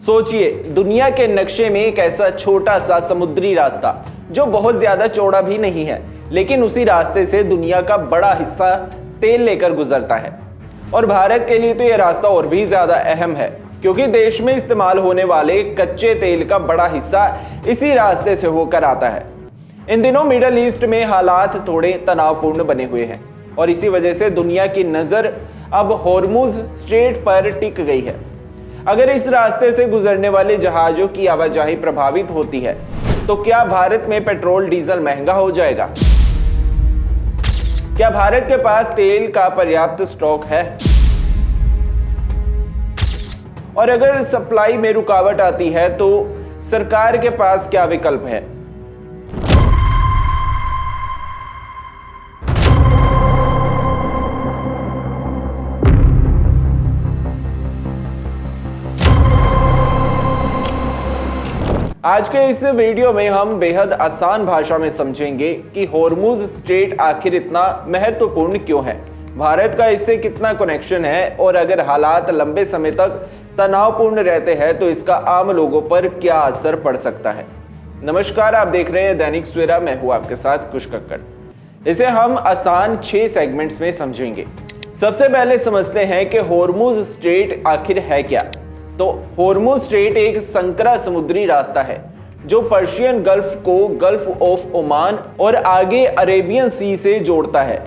सोचिए, दुनिया के नक्शे में एक ऐसा छोटा सा समुद्री रास्ता जो बहुत ज्यादा चौड़ा भी नहीं है, लेकिन उसी रास्ते से दुनिया का बड़ा हिस्सा तेल लेकर गुजरता है। और भारत के लिए तो यह रास्ता और भी ज्यादा अहम है, क्योंकि देश में इस्तेमाल होने वाले कच्चे तेल का बड़ा हिस्सा इसी रास्ते से होकर आता है। इन दिनों मिडल ईस्ट में हालात थोड़े तनावपूर्ण बने हुए हैं और इसी वजह से दुनिया की नजर अब हॉर्मुज स्ट्रेट पर टिक गई है। अगर इस रास्ते से गुजरने वाले जहाजों की आवाजाही प्रभावित होती है तो क्या भारत में पेट्रोल डीजल महंगा हो जाएगा? क्या भारत के पास तेल का पर्याप्त स्टॉक है? और अगर सप्लाई में रुकावट आती है तो सरकार के पास क्या विकल्प है? आज के इस वीडियो में हम बेहद आसान भाषा में समझेंगे कि हॉर्मुज स्ट्रेट आखिर इतना महत्वपूर्ण क्यों है, भारत का इससे कितना कनेक्शन है और अगर हालात लंबे समय तक तनावपूर्ण रहते हैं तो इसका आम लोगों पर क्या असर पड़ सकता है। नमस्कार, आप देख रहे हैं दैनिक सवेरा। मैं हूं आपके साथ कुश कक्कड़। इसे हम आसान 6 सेगमेंट्स में समझेंगे। सबसे पहले समझते हैं कि हॉर्मुज स्ट्रेट आखिर है क्या। तो हॉर्मुज स्ट्रेट एक संकरा समुद्री रास्ता है जो पर्शियन गल्फ को गल्फ ऑफ ओमान और आगे अरेबियन सी से जोड़ता है।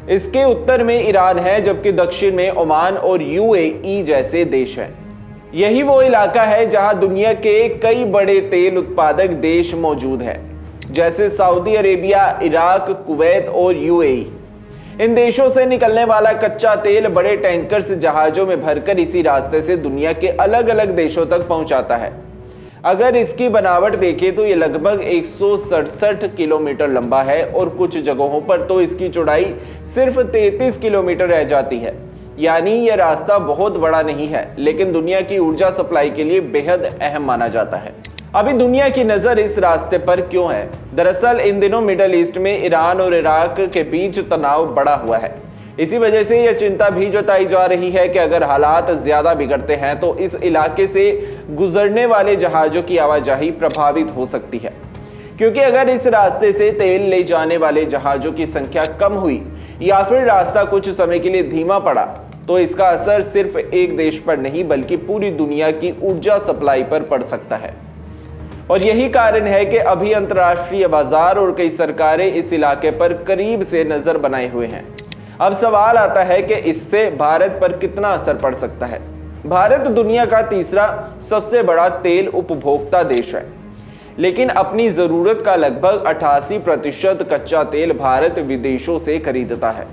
इसके उत्तर में ईरान है, जबकि दक्षिण में ओमान और यूएई जैसे देश हैं। यही वो इलाका है जहां दुनिया के कई बड़े तेल उत्पादक देश मौजूद हैं, जैसे सऊदी अरेबिया, इराक, कुवैत और यूएई। इन देशों से निकलने वाला कच्चा तेल बड़े टैंकर्स जहाजों में भरकर इसी रास्ते से दुनिया के अलग अलग देशों तक पहुंचाता है। अगर इसकी बनावट देखें तो ये लगभग 167 किलोमीटर लंबा है और कुछ जगहों पर तो इसकी चौड़ाई सिर्फ 33 किलोमीटर रह जाती है। यानी यह रास्ता बहुत बड़ा नहीं है, लेकिन दुनिया की ऊर्जा सप्लाई के लिए बेहद अहम माना जाता है। अभी दुनिया की नजर इस रास्ते पर क्यों है? दरअसल इन दिनों मिडल ईस्ट में ईरान और इराक के बीच तनाव बढ़ा हुआ है। इसी वजह से यह चिंता भी जताई जा रही है कि अगर हालात ज्यादा बिगड़ते हैं तो इस इलाके से गुजरने वाले जहाजों की आवाजाही प्रभावित हो सकती है। क्योंकि अगर इस रास्ते से तेल ले जाने वाले जहाजों की संख्या कम हुई या फिर रास्ता कुछ समय के लिए धीमा पड़ा तो इसका असर सिर्फ एक देश पर नहीं बल्कि पूरी दुनिया की ऊर्जा सप्लाई पर पड़ सकता है। और यही कारण है कि अभी अंतर्राष्ट्रीय बाजार और कई सरकारें इस इलाके पर करीब से नजर बनाए हुए हैं। अब सवाल आता है कि इससे भारत पर कितना असर पड़ सकता है। भारत दुनिया का तीसरा सबसे बड़ा तेल उपभोक्ता देश है, लेकिन अपनी जरूरत का लगभग 88% कच्चा तेल भारत विदेशों से खरीदता है।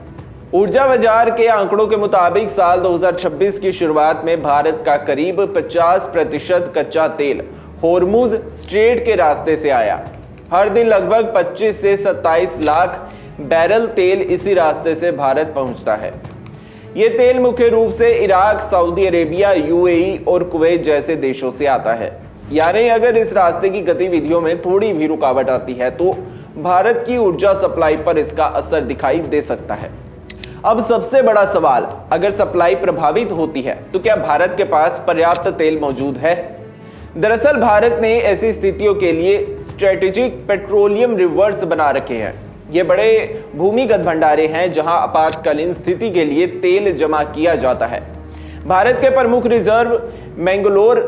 ऊर्जा बाजार के आंकड़ों के मुताबिक साल 2026 की शुरुआत में भारत का करीब 50% कच्चा तेल हॉर्मुज स्ट्रेट के रास्ते से आया। हर दिन लगभग 25 से 27 लाख बैरल तेल इसी रास्ते से भारत पहुंचता है। ये तेल मुख्य रूप से इराक, सऊदी अरेबिया, यूएई और कुवैत जैसे देशों से आता है। यानी अगर इस रास्ते की गतिविधियों में थोड़ी भी रुकावट आती है तो भारत की ऊर्जा सप्लाई पर इसका असर दिखाई दे सकता है। अब सबसे बड़ा सवाल, अगर सप्लाई प्रभावित होती है तो क्या भारत के पास पर्याप्त तेल मौजूद है? दरअसल भारत ने ऐसी स्थितियों के लिए स्ट्रेटेजिक पेट्रोलियम रिजर्व्स बना रखे हैं। ये बड़े भूमिगत भंडारे हैं जहां आपातकालीन स्थिति के लिए तेल जमा किया जाता है। भारत के प्रमुख रिजर्व मैंगलोर,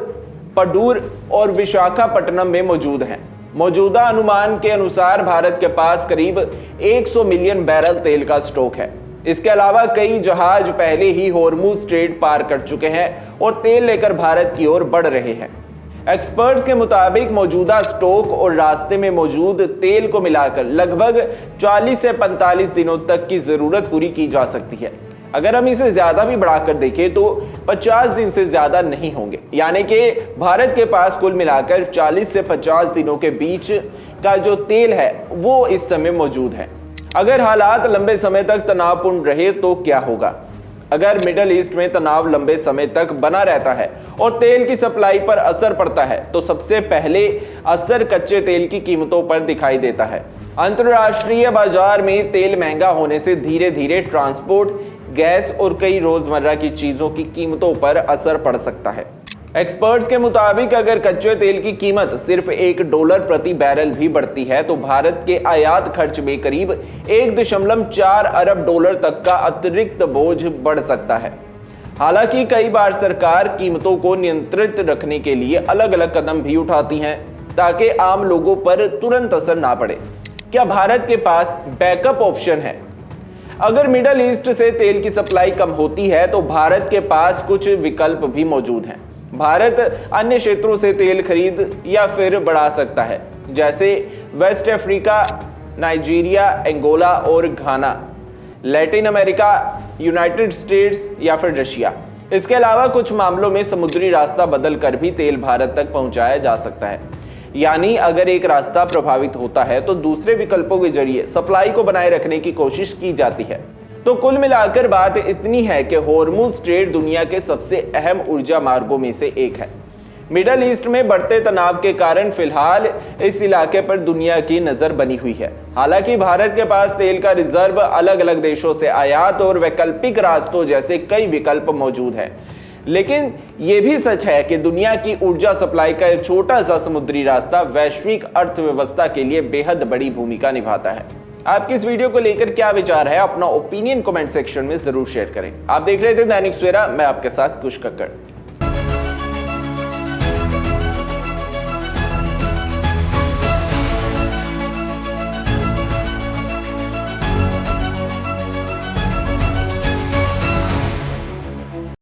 पडूर और विशाखापट्टनम में मौजूद हैं। मौजूदा अनुमान के अनुसार भारत के पास करीब 100 मिलियन बैरल तेल का स्टॉक है। इसके अलावा कई जहाज पहले ही हॉर्मुज स्ट्रेट पार कर चुके हैं और तेल लेकर भारत की ओर बढ़ रहे हैं। एक्सपर्ट्स के मुताबिक मौजूदा स्टॉक और रास्ते में मौजूद तेल को मिलाकर लगभग 40 से 45 दिनों तक की जरूरत पूरी की जा सकती है। अगर हम इसे ज्यादा भी बढ़ाकर देखें तो 50 दिन से ज्यादा नहीं होंगे। यानी कि भारत के पास कुल मिलाकर 40 से 50 दिनों के बीच का जो तेल है वो इस समय मौजूद है। अगर हालात लंबे समय तक तनावपूर्ण रहे तो क्या होगा? अगर मिडल ईस्ट में तनाव लंबे समय तक बना रहता है और तेल की सप्लाई पर असर पड़ता है तो सबसे पहले असर कच्चे तेल की कीमतों पर दिखाई देता है। अंतर्राष्ट्रीय बाजार में तेल महंगा होने से धीरे धीरे ट्रांसपोर्ट, गैस और कई रोजमर्रा की चीजों की कीमतों पर असर पड़ सकता है। एक्सपर्ट्स के मुताबिक अगर कच्चे तेल की कीमत सिर्फ $1 प्रति बैरल भी बढ़ती है तो भारत के आयात खर्च में करीब 1.4 अरब डॉलर तक का अतिरिक्त बोझ बढ़ सकता है। हालांकि कई बार सरकार कीमतों को नियंत्रित रखने के लिए अलग अलग कदम भी उठाती हैं ताकि आम लोगों पर तुरंत असर ना पड़े। क्या भारत के पास बैकअप ऑप्शन है? अगर मिडल ईस्ट से तेल की सप्लाई कम होती है तो भारत के पास कुछ विकल्प भी मौजूद हैं। भारत अन्य क्षेत्रों से तेल खरीद या फिर बढ़ा सकता है, जैसे वेस्ट अफ्रीका, नाइजीरिया, अंगोला और घाना, लैटिन अमेरिका, यूनाइटेड स्टेट्स या फिर रशिया। इसके अलावा कुछ मामलों में समुद्री रास्ता बदल कर भी तेल भारत तक पहुंचाया जा सकता है। यानी अगर एक रास्ता प्रभावित होता है तो दूसरे विकल्पों के जरिए सप्लाई को बनाए रखने की कोशिश की जाती है। तो कुल मिलाकर बात इतनी है कि होर्मुज स्ट्रेट दुनिया के सबसे अहम ऊर्जा मार्गों में से एक है। मिडल ईस्ट में बढ़ते तनाव के कारण फिलहाल इस इलाके पर दुनिया की नजर बनी हुई है। हालांकि भारत के पास तेल का रिजर्व, अलग अलग देशों से आयात और वैकल्पिक रास्तों जैसे कई विकल्प मौजूद हैं। लेकिन यह भी सच है कि दुनिया की ऊर्जा सप्लाई का एक छोटा सा समुद्री रास्ता वैश्विक अर्थव्यवस्था के लिए बेहद बड़ी भूमिका निभाता है। आपकी इस वीडियो को लेकर क्या विचार है? अपना ओपिनियन कमेंट सेक्शन में जरूर शेयर करें। आप देख रहे थे दैनिक सवेरा, मैं आपके साथ कुश कक्कड़।